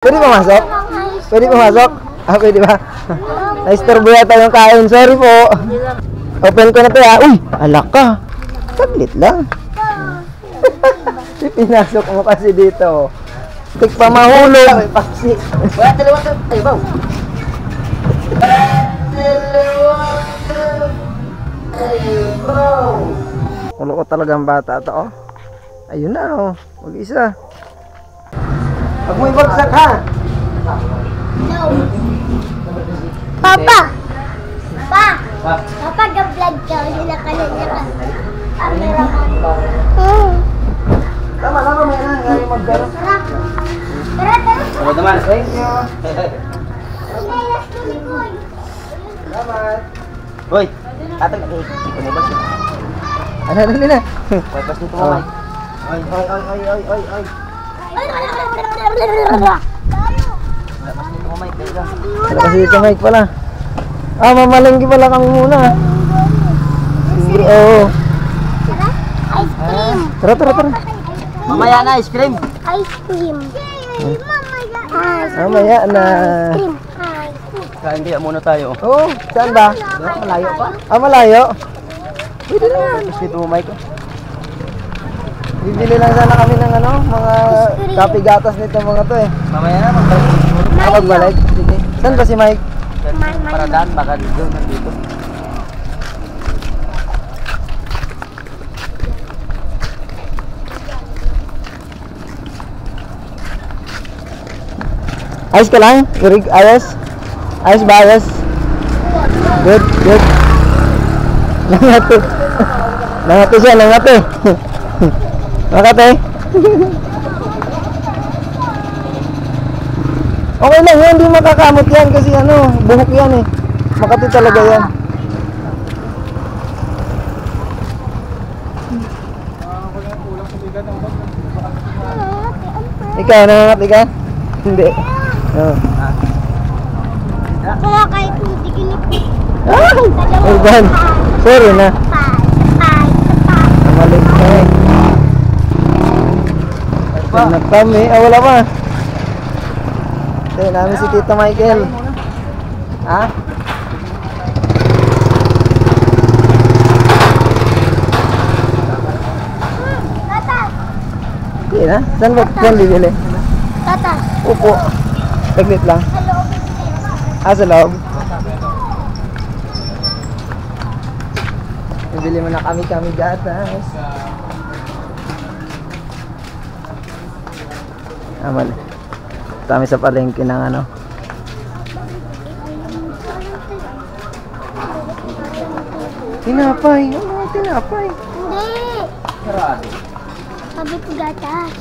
Pwede pumasok? Pwede pumasok? Pwede ba? Na-istorbo yata yung kain. Sorry po. Open ko na to ha. Uy! Alak ka. Saglit lang. Pinasok mo kasi dito. Tik pa mahulog. Wala dalawa to. Ay, baw. Ulo ko talagang bata to, oh. Ayun na, oh. Mag-isa. Pag mo ibagsak, ha? No. Papa! Papa, ga-vlog ka. Sila ka na niya ka. Camera ka. Tama, may na. Ngayon mag-garo. Tara. Ano naman? Thank you. Umaylas ko ni Boy. Salamat. Hoy, atang iko na ba siya? Ano na? Bypass nito mo, Mike. Ay. Bypass nito mo, Mike. Dali lang. Wala kasi dito, Mike pala. Mamalenggi pala kami muna. Oo. Ice cream. Tara. Mamaya na, ice cream. Ice cream. Mamaya na. Kain kaya muna tayo. Oo, saan ba? Malayo pa. Malayo. Pwede na. Bypass nito mo, Mike. Bibili lang sana kami ng mga kape gatas nito mga to eh. Mamaya na, magbalik. Kapagbalik. Sige. Saan ba si Mike? Para daan, baka dito, nandito. Ayos ka lang? Ayos? Ayos ba? Ayos? Good. Langate. Langate siya, langate. Makate. Okay lang yan, hindi makakamot yan kasi buhok yan eh. Makati talaga yan. Ikaw, nangangati ka? Hindi. Oo. Kaya kahit hindi kinipit. Ay, Dan. Sorry na. Namalig ka eh. Nagnak kami. Wala pa. Ito namin si Tito Michael. Ha? Tata. Hindi na. Saan bibili? Tata. Upo. Saglit lang. Sa loob. Sa loob. Bibili mo na kami gatas. Mali. Kami sa palengke ng Tinapay. Tinapay. Hindi. Sabi ko gatas.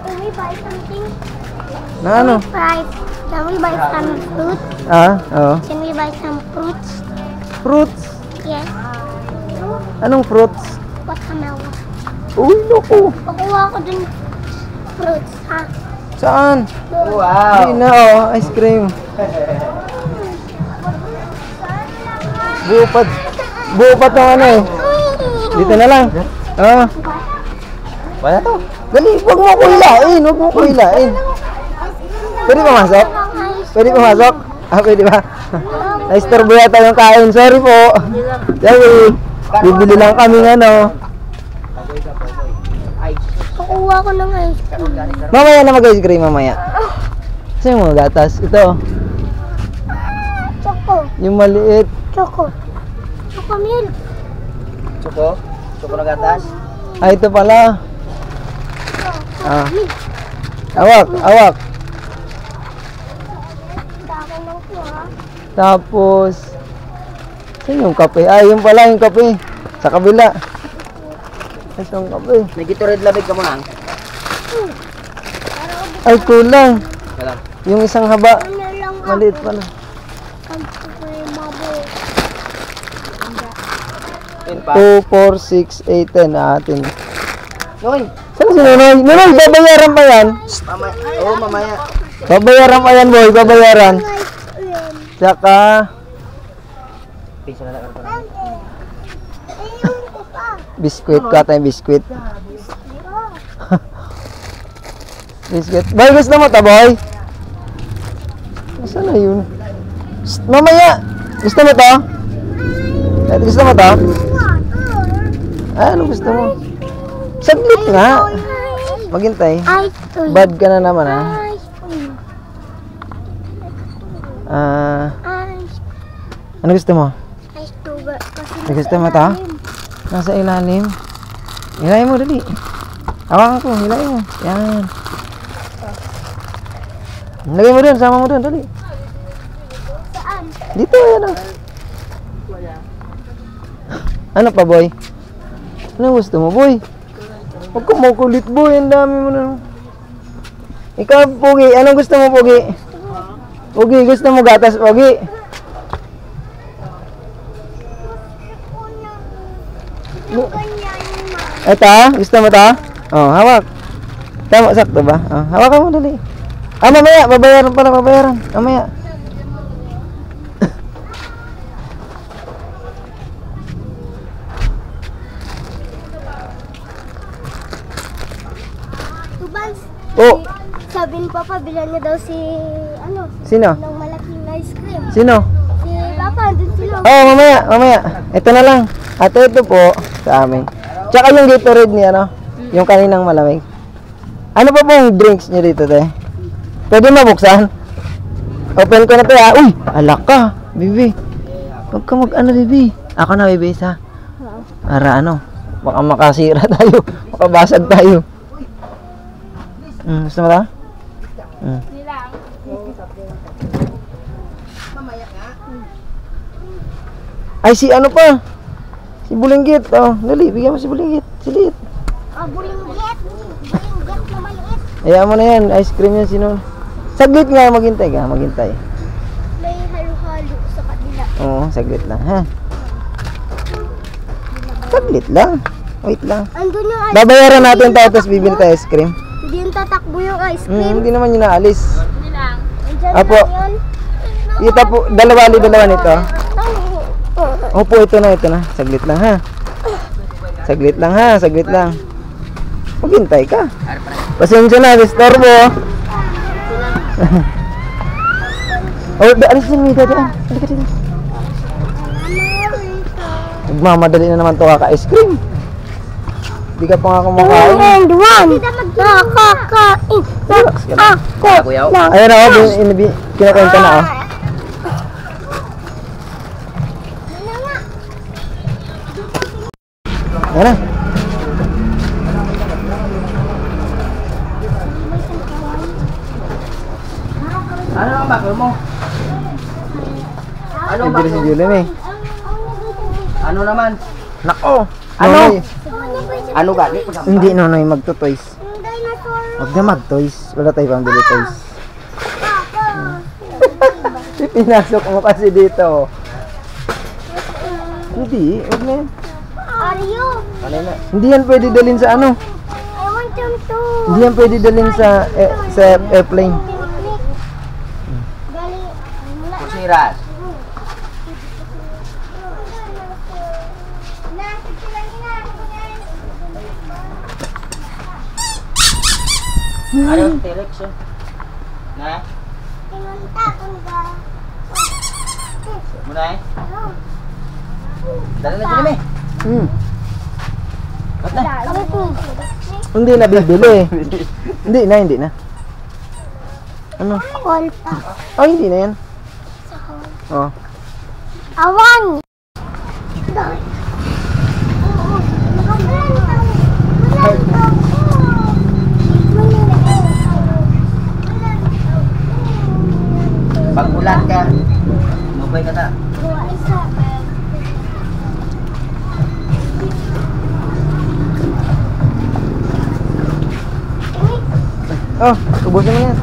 Can we buy something? Na ano? Can we buy some fruit? Oo. Can we buy some fruits? Fruits. Yes. Anong fruits? Watermelon. Uy, loko. Pakuha ko dun fruits, ha? Saan? Wow. Hindi na, ice cream. Buupat ng eh. Dito na lang. Wala to. Dali, huwag mo ko hilain. Pwede pumasok? Pwede pumasok? Pwede ba? Na-istorbo yata yung kain. Sorry po. Sorry. Bibili lang kami Pakuha ko ng ice cream. Mamaya na mag-ice cream mamaya. Saan yung mga gatas? Ito. Choco. Yung maliit. Choco milk. Choco? Choco na gatas? Ito pala. Milk. Awak. Dako lang po, ha? Tapos, saan yung kape? Yung pala yung kape. Sa kabila. Isang kape. May Gatorade labig ka mo lang. Ay, kulang. Wala. Yung isang haba. Ano lang ako? Maliit pala. Yun pa. 2, 4, 6, 8, 10 atin. Noy. Saan si Nonoy? Nonoy, babayaran pa yan. Mamaya. Oo, mamaya. Babayaran pa yan, boy. Babayaran. Tsaka, Piso na lang. Biskuit, kuha tayong biskuit. Biskuit. Boy, gusto mo to, boy? Saan na yun? Psst, mamaya! Gusto mo to? Gusto mo to? Ano gusto mo? Saglit nga. Maghintay. Bad ka na naman, ha? Ano gusto mo? Gusto mo to? Nasa ilalim. Hilahin mo, dali. Hawakan ko, hilahin mo. Yan. Lagay mo dun, sama mo dun, dali. Saan? Dito, yan o. Ano pa, boy? Ano gusto mo, boy? Huwag ka makulit, boy. Ang dami mo na. Ikaw, Pogi. Anong gusto mo, Pogi? Pogi, gusto mo gatas, Pogi? Ito, gusto mo to? Oh, hawak. Tama, sakto ba? Oh, hawakan mo dali. Mamaya, babayaran pala, babayaran. Mamaya. Tubans. Oh, Sabi ni Papa, bilan niya daw si, sino? ng malaking ice cream. Sino? Si Papa, andun sila. Oh, mamaya, mamaya. Ito na lang. At ito po sa amin. Tsaka yung Gatorade niya, no? Yung kaninang malamig. Ano pa pong drinks niyo dito, te? Pwede mabuksan? Open ko na to, ha? Uy! Alak ka, bibi. Huwag ka mag-ano, bibi. Ako na, bibi, isa. Para ano? Baka makasira tayo. Makabasag tayo. Gusto mo ta? Ay, si ano pa? Si Bulinggit. Oh, dali, bigyan mo si Bulinggit. Silit. Bulinggit. Bulinggit na maliit. Hayaan mo na yan. Ice cream yan, sino? Saglit nga, maghintay ka. Maghintay. May halo-halo sa kabila. Oo, saglit lang, ha? Saglit lang. Wait lang. Andun yung ice Babayaran natin tayo, tapos bibili tayo ice cream. Hindi yung tatakbo yung ice cream. Hindi naman yun naalis. Andyan Apo. lang yun. Ito po, dalawa nito. Opo, ito na. Saglit lang, ha? Saglit lang, ha? Saglit lang. Maghintay ka. Pasensya na, disturbo. Oh, alis din, Mida, dyan. Halika dito. Nagmamadali na naman to kaka-ice cream. Hindi ka pa nga kumakain. And one. Nakakain. Ako. Ayan ako, kinakwenta na ako. Ayan na. Ano ang bakal mo? Ano ang Hindi bakal si mo? Julian eh. Ano naman? Nako! Ano? Nonoy. Ano gali? Hindi, Nonoy, magto-toys. Dinosaur. Huwag na mag-toys. Wala tayo pambili toys. Pinasok mo kasi dito. Hindi, huwag na yan. Are you? Ano na? Hindi yan pwede dalhin sa ano. I want them to. Hindi yan pwede dalhin sa airplane. Picnic. Gali. Wala. Kusiras. Na, silang ina. Ano yung T-Rex yun? Na? Pinunta kung ba. Muna eh? Dala na dyan eh. Ba't na? Hindi na bibili. Hindi na. Ano? Call pa. Oh, hindi na yan. Oh. Awan! Pag ulan ka, mabay ka ta. Oh, ubusin mo yan.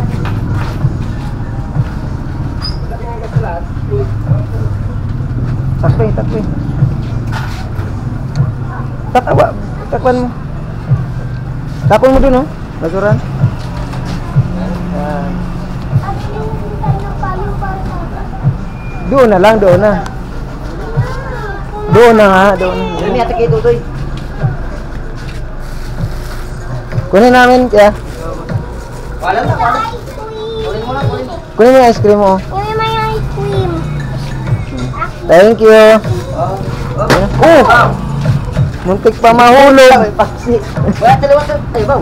Takpe. Takpan mo. Tapon mo dun, oh. Basuran. Yan. Doon na. Doon na nga, doon. Dali ate kay Tutoy. Kunin namin, kaya. Wala na, wala. Ice cream. Kunin mo na, kunin mo. Kunin mo yung ice cream mo. Kunin mo yung ice cream. Thank you. Oh! Muntik pa mahulog. Paksi. Wala, dalawa to. Ay, baw.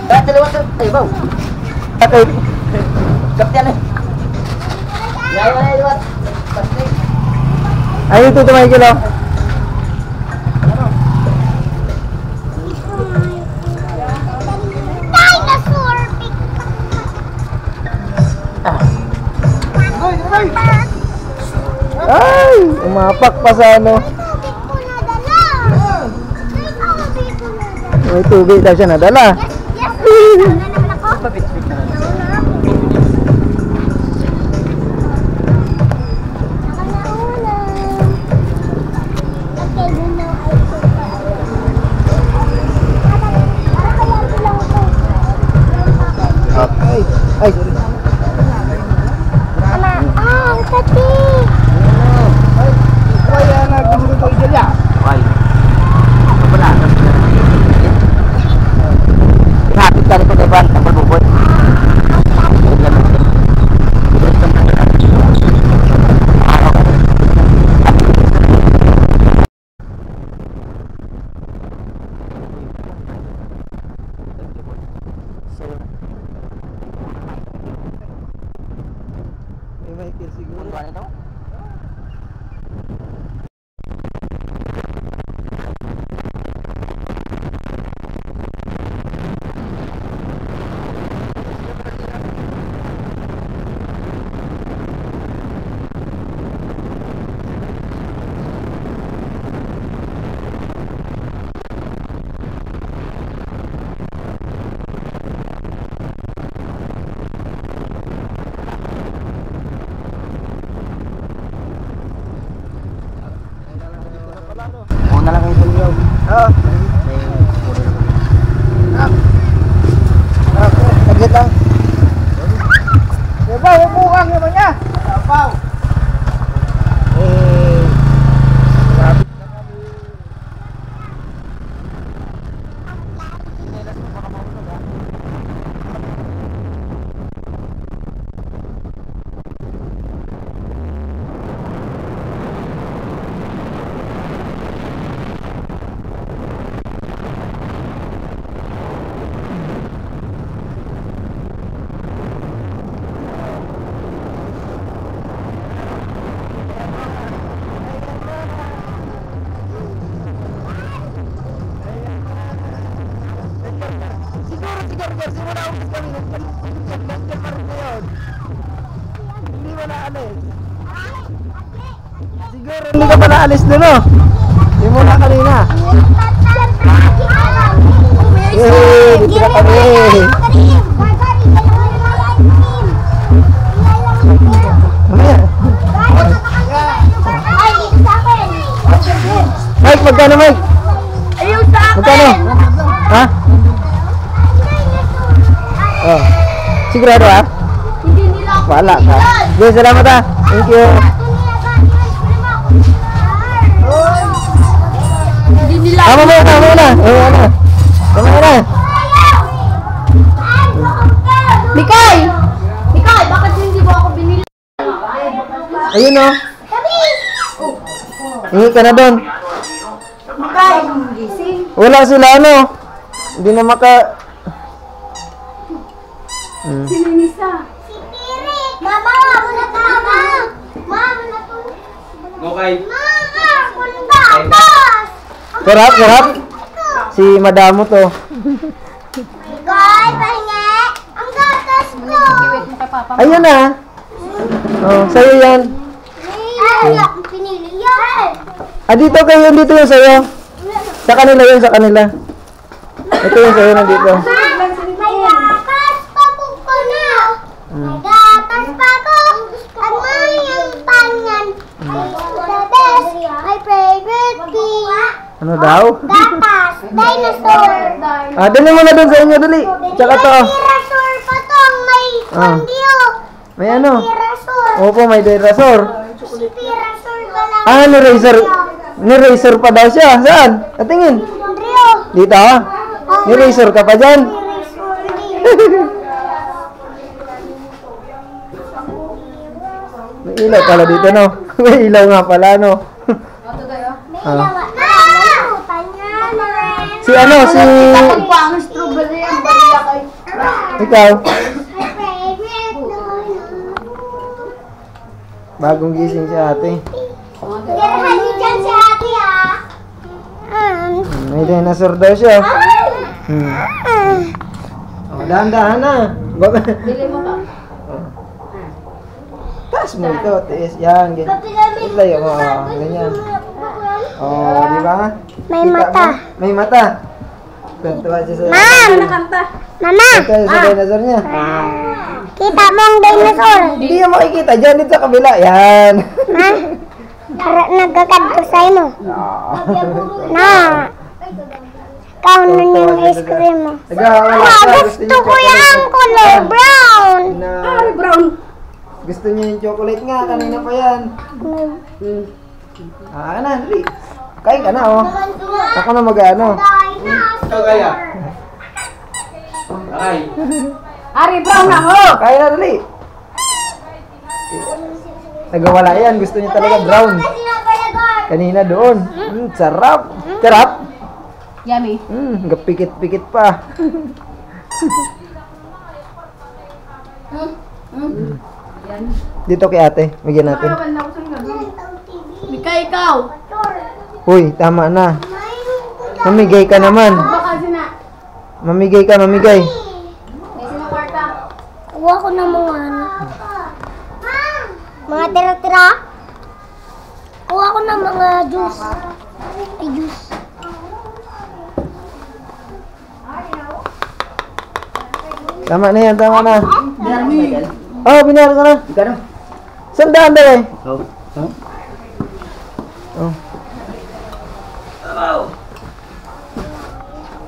Wala, dalawa to. Ay, baw. Okay. Kaptiyan eh. Yawa na, yawa. Paksi. Ayun, ito may kilo. Dinosaur. Ay! Umapak pa sa ano. May tubig daw siya nadala. Yes, yes. Wala naman ako. Pabit-bit na lang. Ay! Ay! Ay. Wala na. Hapit ka rin ko diba? Ang pagbuboy. May Michael siguro. Ano ito? Una lang yung tulyaw. Oo. Exit lang. Diba, hubungan naman niya. Sabaw. Eh. Siguro hindi ka pa naalis doon, no? Hindi mo na kanina. Eh, dito na kami. Mamaya. Mike, magkano, Mike? Ayaw sa akin! Magkano? Ha? Oh. Sigurado, ha? Hindi nila ako Wala ka. Okay, salamat, ha? Thank you. Hindi nila Tama mo na. Tama na. Tama na. Mikay! Mikay, bakit hindi mo ako binili? Ayun, oh. Hingi ka na doon. Mikay, gising. Wala sila, ano? Hindi na maka... Sino Nisa? Si Piri! Mama, ako na tama! Mama, na to. Okay. Mama, kundatas! Sarap. Si madamo to. Mikay, pahinga! Ang gatas ko! Ayun na. Oh, sa'yo yan. Ay, akong pinili yan! Dito kayo. Dito yung sa'yo. Sa kanila yun, sa kanila. Ito yung sa'yo nandito. May gatas pa po ko na! May gatas pa po! Ang mayang pangan ay the best! My favorite thing! Ano daw? Gatas! Dinosaur! Dali mo na doon sa inyo, dali. Tsaka to. May dinosaur pa tong may pandiyo! May ano? Dinosaur! Opo, may dinosaur. Si dinosaur ka lang Ah, ni-racer pa daw siya. Saan? Natingin. Rio. Dito? Ni-racer ka pa dyan? May ilaw pala dito, no? May ilaw nga pala, no? Ah. Si ano, si... Ikaw? Bagong gising si ate. Garahan niyo dyan si ate, ah. May dinosaur daw siya. Oh, dahan-dahan na. Bili mo pa. Taas mo ito, tiis. Yan, ganyan. Ilayo mo, ganyan. Oh, di ba? May Kita mata. mo? May mata. Tuntua siya sa... Ma'am! Mama! Tuntua siya sa dinosaur niya. Kita mo ang dinosaur. Hindi yung makikita dyan, dito sa kabila. Yan. Ma? Para nagkakadkusay mo. Na. Kaunan yung ice cream mo. Nagawala Ah, ka. gusto ko yung color brown. Brown. Gusto niya yung chocolate nga, kanina pa yan. Ah, na, dali. Kain ka na, oh. Ako na mag-ano. Ito kaya. Ay. Ari, brown ako. Kain na, dali. Nagawala yan, gusto niya talaga brown. Kanina doon. Sarap. Sarap. Yummy. Gapikit-pikit pa. Dito kay ate, bigyan natin. Mika, ikaw. Uy, tama na. Mamigay ka naman. Baka sina. Mamigay ka, mamigay. May sinakwarta. Kuha ko ng mga ano. Mga tira-tira. Kuha ko ng mga juice. Ay, juice. Tama na yan, tama na. Yummy. Oh, binayaran ko na. Gano? Sandaan daw eh. Oh. Oh.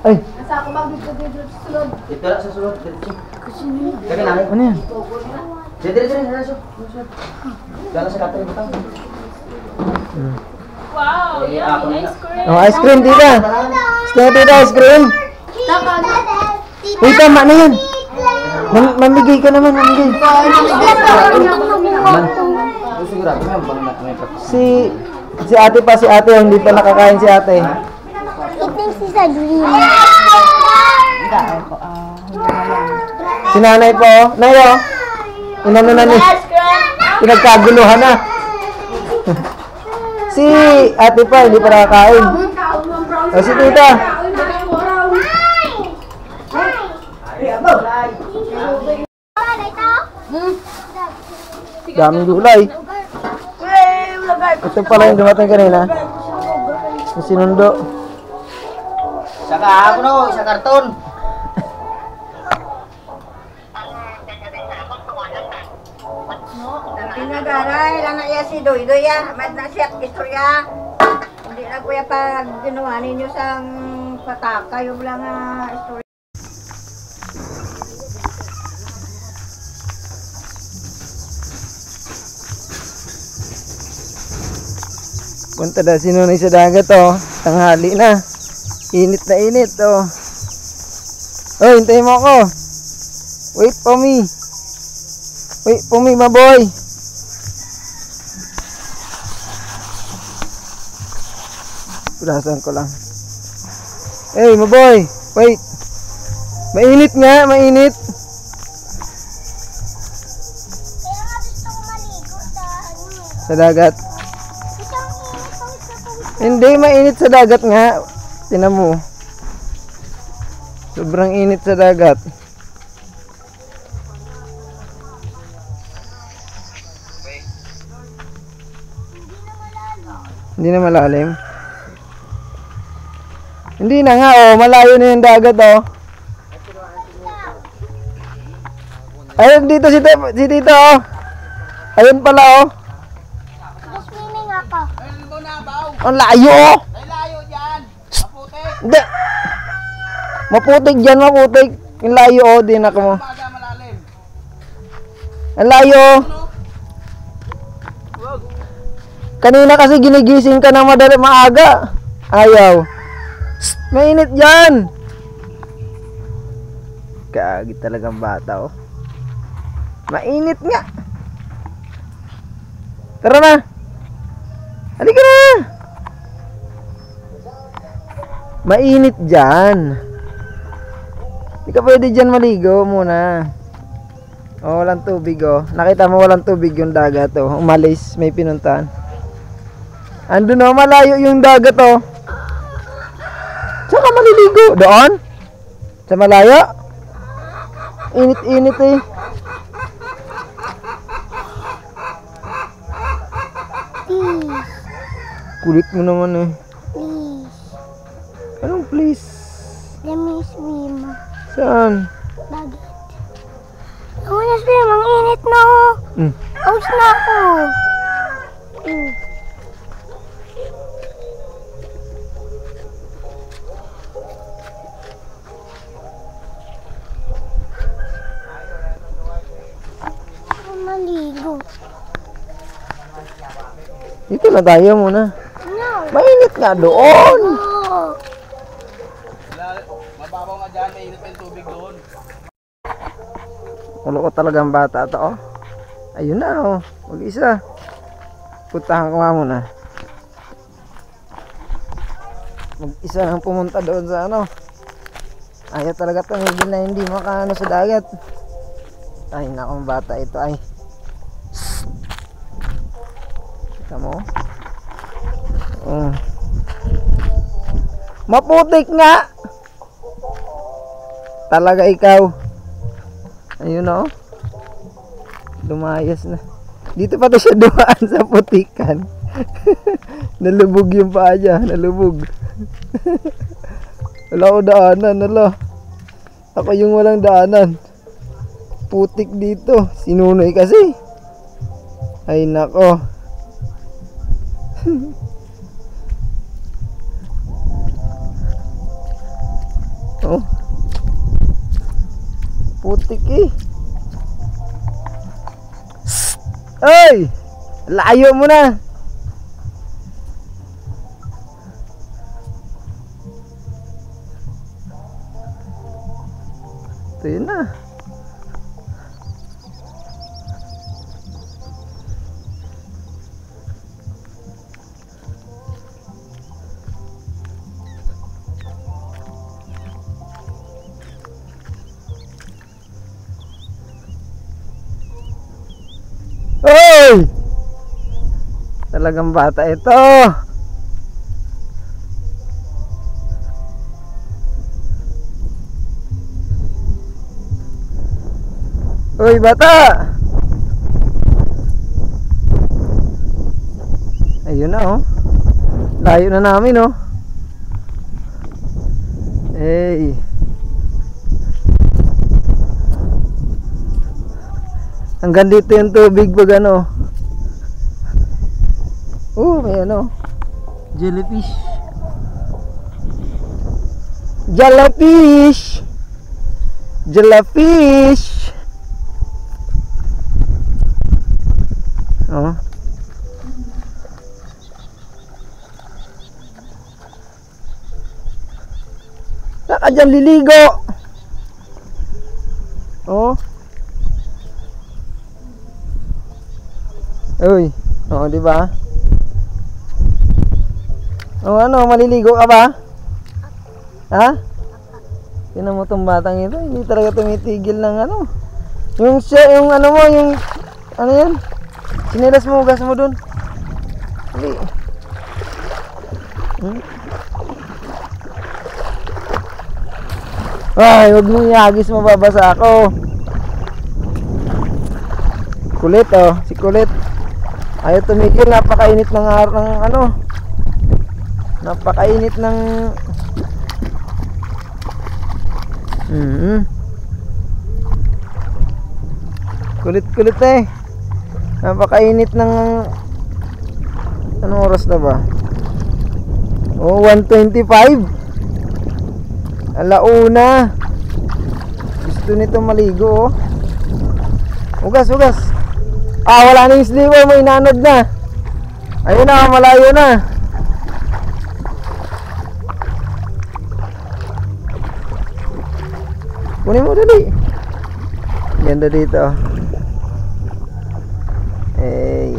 Ay, Nasa ako bang dito sa sulod? Dito lang sa sulod. Dito. Kaya na. ano yan? Dito. Dala sa katay butang. Wow, yummy ice cream. Oh, ice cream, tita. Gusto niya, tita, ice cream. Uy, tama na yan. Mamigay ka naman, mamigay. Sigurado may bang may Si ate pa, si ate. Hindi pa nakakain si ate. Iting si sa dream. Si nanay po, oh. Nay, oh. Inano na niya. Pinagkaguluhan na. Si ate pa, hindi pa nakakain. O, si tita. Daming gulay. Ito pala yung dumating kanina. Yung sinundo. Saka ako no, sa karton. Pinagaray lang na iya si Doy-Doy ya, mad na siya istorya. Hindi na kuya pag ginawa ninyo sang pataka yung lang istorya. Punta na si Nunay sa dagat, oh. Tanghali na. Init na init, oh. Oh, hintayin mo ako. Wait for me. Wait for me, my boy. Pulasan ko lang. Hey, my boy. Wait. Mainit nga, mainit. Kaya nga gusto ko maligo sa ano. Sa dagat. Gusto ko pawis. Hindi, mainit sa dagat nga. Tinan mo. Sobrang init sa dagat. Hindi na malalim. Hindi na nga, oh. Malayo na yung dagat, oh. Ayun, dito si Tito, oh. Ayun pala, oh. Swimming ako. Ang layo, oh. Hindi. Maputik dyan, maputik. Yung layo, oh. Dinak mo. Ang layo. Kanina kasi ginigising ka na maaga. Ayaw. Psst, mainit dyan. Kagi talagang bata oh. Mainit nga. Tara na. Halika na. Mainit dyan. Hindi ka pwede dyan maligo muna. Oh, walang tubig oh. Nakita mo walang tubig yung dagat oh. Umalis, may pinuntahan. Andun oh, malayo yung dagat oh. Saan ka maliligo? Doon? Sa malayo? Init-init eh. Please. Kulit mo naman eh. Please. Anong please? Let me swim. Saan? Dagat. I wanna swim. Ang init na oh. Aus na ako. Maligo. Dito na tayo muna. No. Mainit nga doon. Oh. Mababaw nga dyan, may init pa yung tubig doon. Ulo ko talagang bata to oh. Ayun na oh. Mag-isa. Puntahan ko nga muna. Mag-isa nang pumunta doon sa ano. Ayaw talaga tumigil na hindi makaano sa dagat. Ay nakong bata ito ay. Kita mo? Maputik nga. Talaga ikaw. Ayun oh. Lumayas na. Dito pa to siya dumaan sa putikan. Nalubog yung paa niya. Nalubog. Wala ko daanan. Wala. Ako yung walang daanan. Putik dito. Sinunoy kasi. Ay nako. Oh. Putik eh. Ay! Layo mo na. Ito yun na. Oy! Talagang bata ito. Oy, bata. Ayun na oh. Layo na namin oh. Hey. Hanggang dito yung tubig pag ano. Oh, may ano. Jellyfish. Jellyfish. Jellyfish. Oh. Saka dyan liligo. Oh. Uy, oh, di ba? Oh, ano, maliligo ka ba? Ha? Tingnan mo tong batang ito, hindi talaga tumitigil ng ano. Yung ano mo, yung ano yan? Sinilas mo, hugas mo dun. Hindi. Ay, huwag mong iagis, mababasa ako. Kulit oh, si kulit. Ayaw tumigil, napakainit ng ano. Napakainit ng Kulit-kulit eh. Napakainit ng anong oras na ba? Oh, 1:25. Alauna. Gusto nito maligo oh. Ugas, ugas. Ah, wala na yung sliver mo, inanod na. Ayun na, malayo na. Kunin mo dali. Ganda dito. Hey.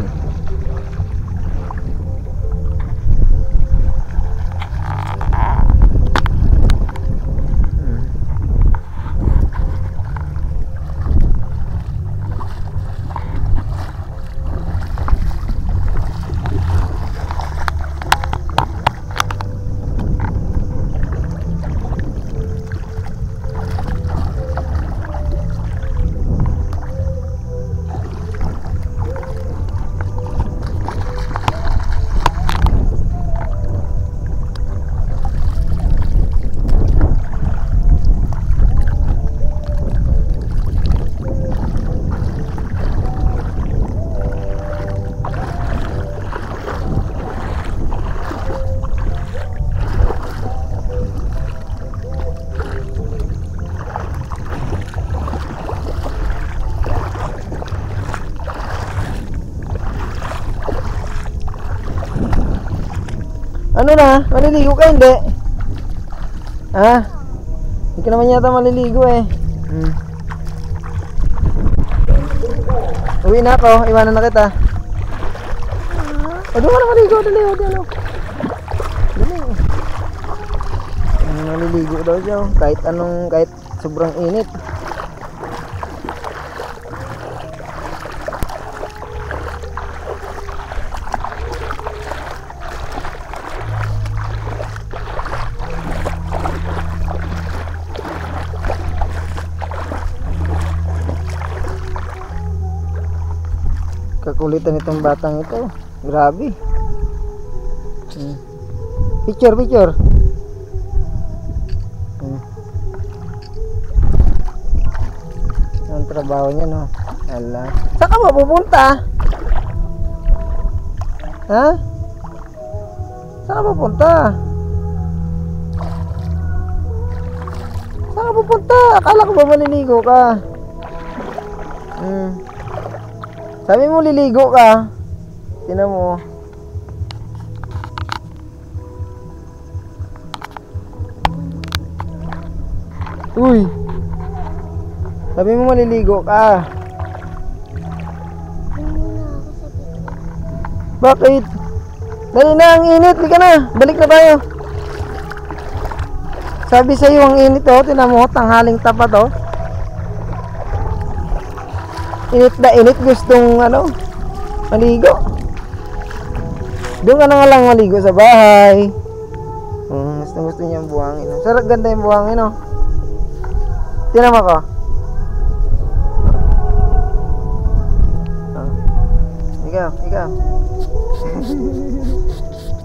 Ano na? Maliligo ka hindi? Ha? Hindi ka naman yata maliligo eh. Uwi na ako, iwanan na kita. O doon ka na maligo, dali o dali. Dali. Maliligo daw siya kahit sobrang init. Kakulitan itong batang ito. Grabe. Picture. Ang trabaho niya, no? Ala. Saan ka ba pupunta? Ha? Saan ka pupunta? Saan ka pupunta? Akala ko ba maliligo ka? Sabi mo liligo ka. Tingnan mo. Uy. Sabi mo maliligo ka. Bakit? Dali na, ang init. Lika na. Balik na tayo. Sabi sa'yo ang init oh. Tingnan mo, tanghaling tapat oh. Init na init, gustong maligo. Doon ka na nga lang maligo sa bahay. Gusto niya ang buhangin. Sarap, ganda yung buhangin, no? Tingnan mo ko. Ikaw.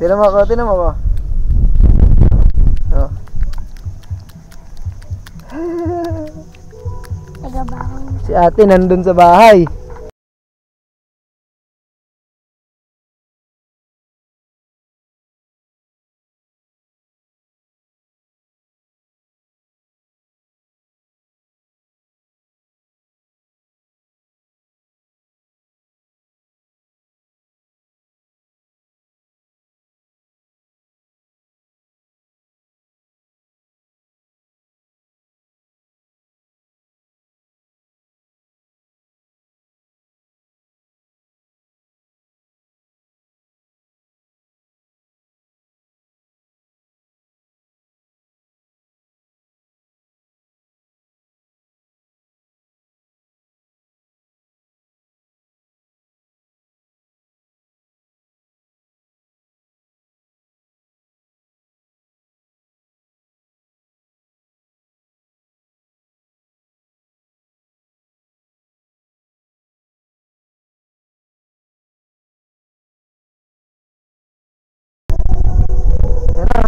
Tingnan mo ko. Si ate nandun sa bahay.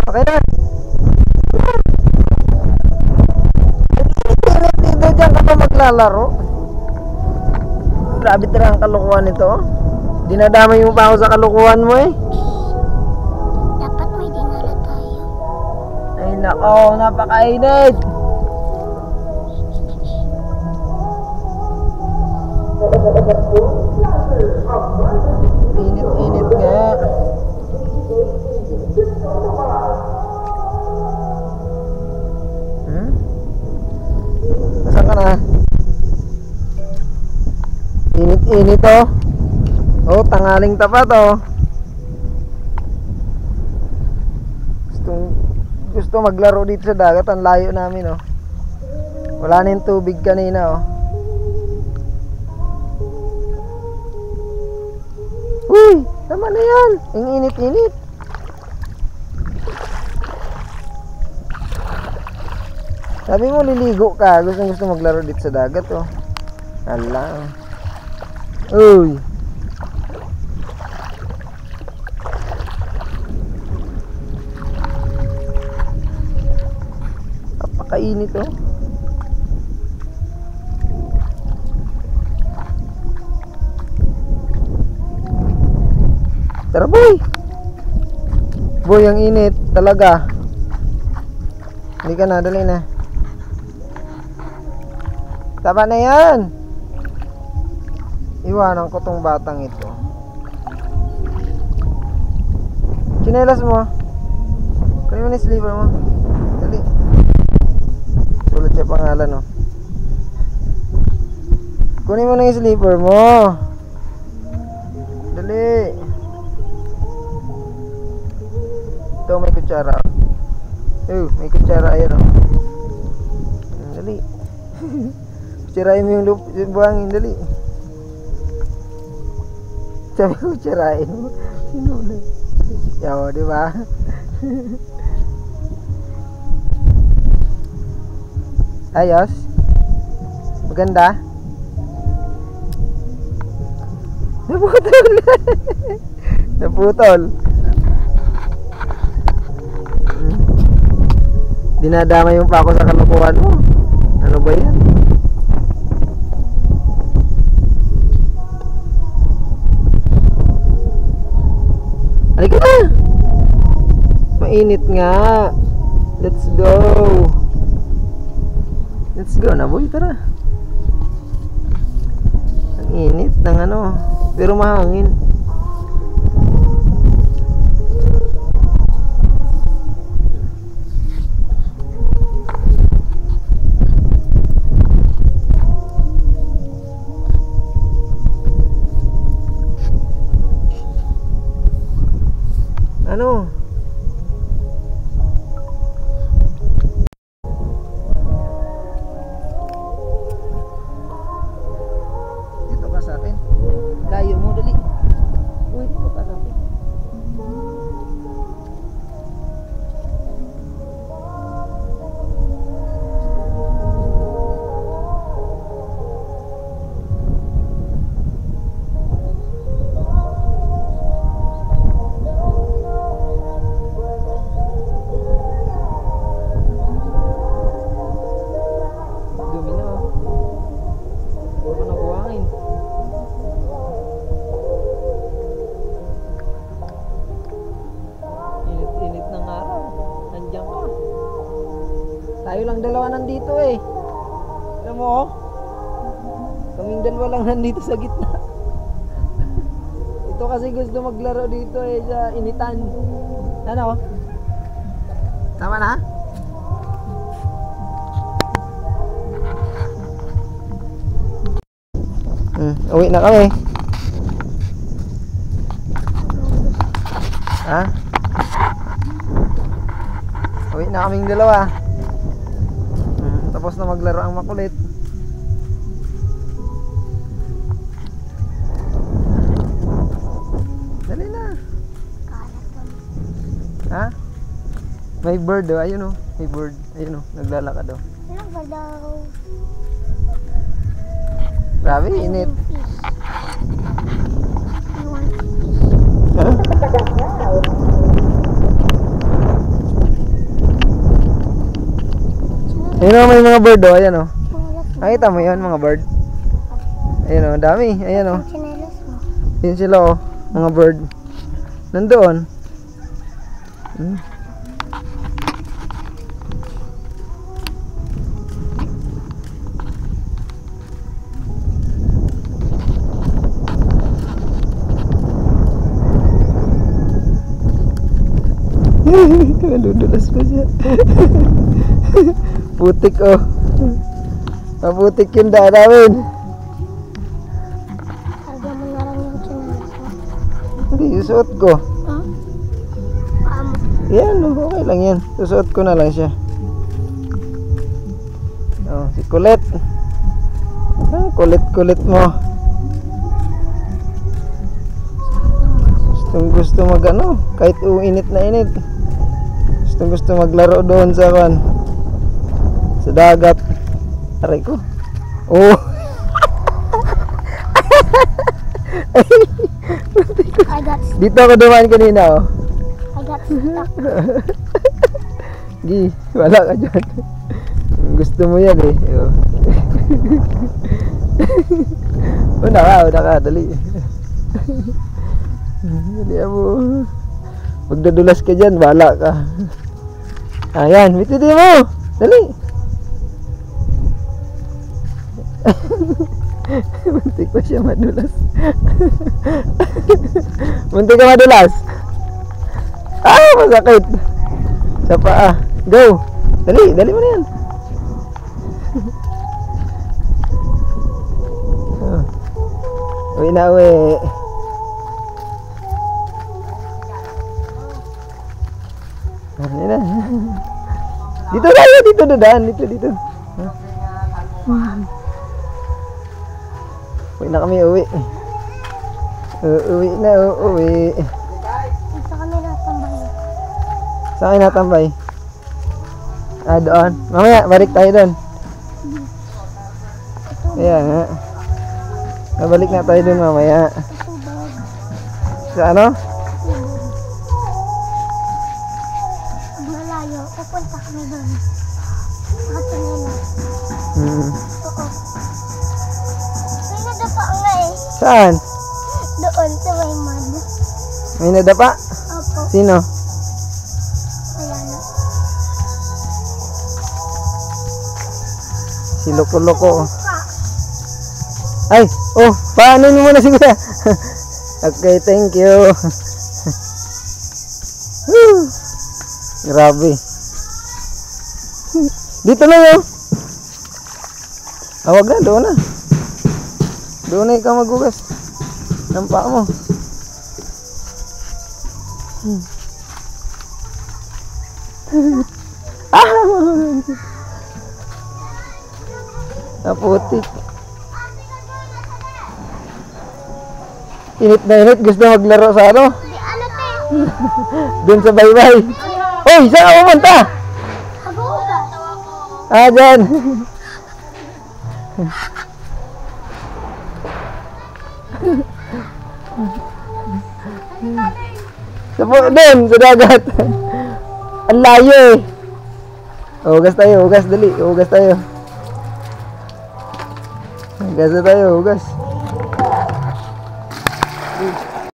Okay na. Dito dyan ka pa maglalaro. Grabe talaga ang kalukuhan nito. Dinadamay mo pa ako sa kalukuhan mo eh. Dapat may dinala tayo. Ay nako, napakainit. Init nga. init oh. Oh, tangaling tapat oh. Gusto maglaro dito sa dagat, ang layo namin oh. Wala na yung tubig kanina oh. Uy, tama na yan. Ang init-init. Sabi mo liligo ka, gusto maglaro dito sa dagat oh. Hala. Uy. Napakainit oh. Tara boy. Boy, ang init talaga. Hindi ka na, dali na. Tama na yan. Iwanan ko tong batang ito. Chinelas mo. Kunin mo na yung sleeper mo. Dali. Sulat siya pangalan oh. Kunin mo na yung sleeper mo. Dali. Ito may kutsara. May kutsara, ayan o. Dali. Kutsarain mo yung buhangin, dali. Sabi ko kutsarain mo. Sinulay. Yaw, diba? Ayos. Maganda. Naputol. Naputol. Dinadama yung pako sa kalokohan mo. Ano ba yan? Halika na! Mainit nga. Let's go. Let's go na boy, tara. Ang init ng ano, pero mahangin. Ano? Dito ka sa akin. Layo mo, dali. Uy, dito ka sa akin. Tayo lang dalawa nandito eh. Alam mo oh. Kaming dalawa lang nandito sa gitna. Ito kasi gusto maglaro dito eh sa initan. Ano? Tama na? Uwi na kami. Ha? Uwi na kaming dalawa. Tapos na maglaro ang makulit. Dali na. Ha? May bird oh, ayun oh. May bird, ayun oh, naglalakad oh. Ano ba daw? Grabe, init. Ha? Ayun oh, may mga bird oh, ayan oh. Nakita mo yun, mga bird? Ayun oh, dami, ayan oh. Yun sila oh, mga bird. Nandoon. Nadudulas pa siya. Putik oh. Maputik yung daan namin. Dali, susuot ko. Amo. Yan, okay lang yan. Susuot ko na lang siya. Oh, si Kulit. Ah, kulit-kulit mo. Gusto mag ano, kahit init na init. Gusto maglaro doon sa sa dagat. Aray ko. Oh. I got Dito ako dumaan kanina, oh. stuck. Gi, wala ka dyan. Gusto mo yan eh. Oh. Una ka, dali. Dali mo. Magdadulas ka dyan, wala ka. Ayan, bititi mo. Dali. Muntik pa siya madulas. Muntik ka madulas. Ah, masakit. Sa paa. Go. Dali mo na yan. Uwi na, uwi. Ano na? Dito tayo, dito dadaan, dito. Uwi na kami, uwi. Uwi na, uwi. Dito kami natambay. Saan kayo natambay? Ah, doon. Mamaya, balik tayo doon. Kaya nga. Nabalik na tayo doon mamaya. Sa ano? Malayo. Pupunta kami doon. Nakatunila. Hmm. Oo. May nadapa nga eh. Saan? Doon sa may mud. May nadapa? Opo. Sino? Ayan. Si Loko-Loko. Pa. Ay! Oh! Paano nyo muna siguro? Okay, thank you. Woo! Grabe. Dito na yun. Wag na, doon na. Doon na ikaw magugas. Ng paa mo. Naputik. Init na init. Gusto maglaro sa ano? Di ano te? Doon sa baybay. Oy! Saan ka pumunta? Habuga. Ah, dyan. Doon, sa dagat. Ang layo eh. Hugas tayo, hugas dali. Hugas tayo. Hugas na tayo, hugas.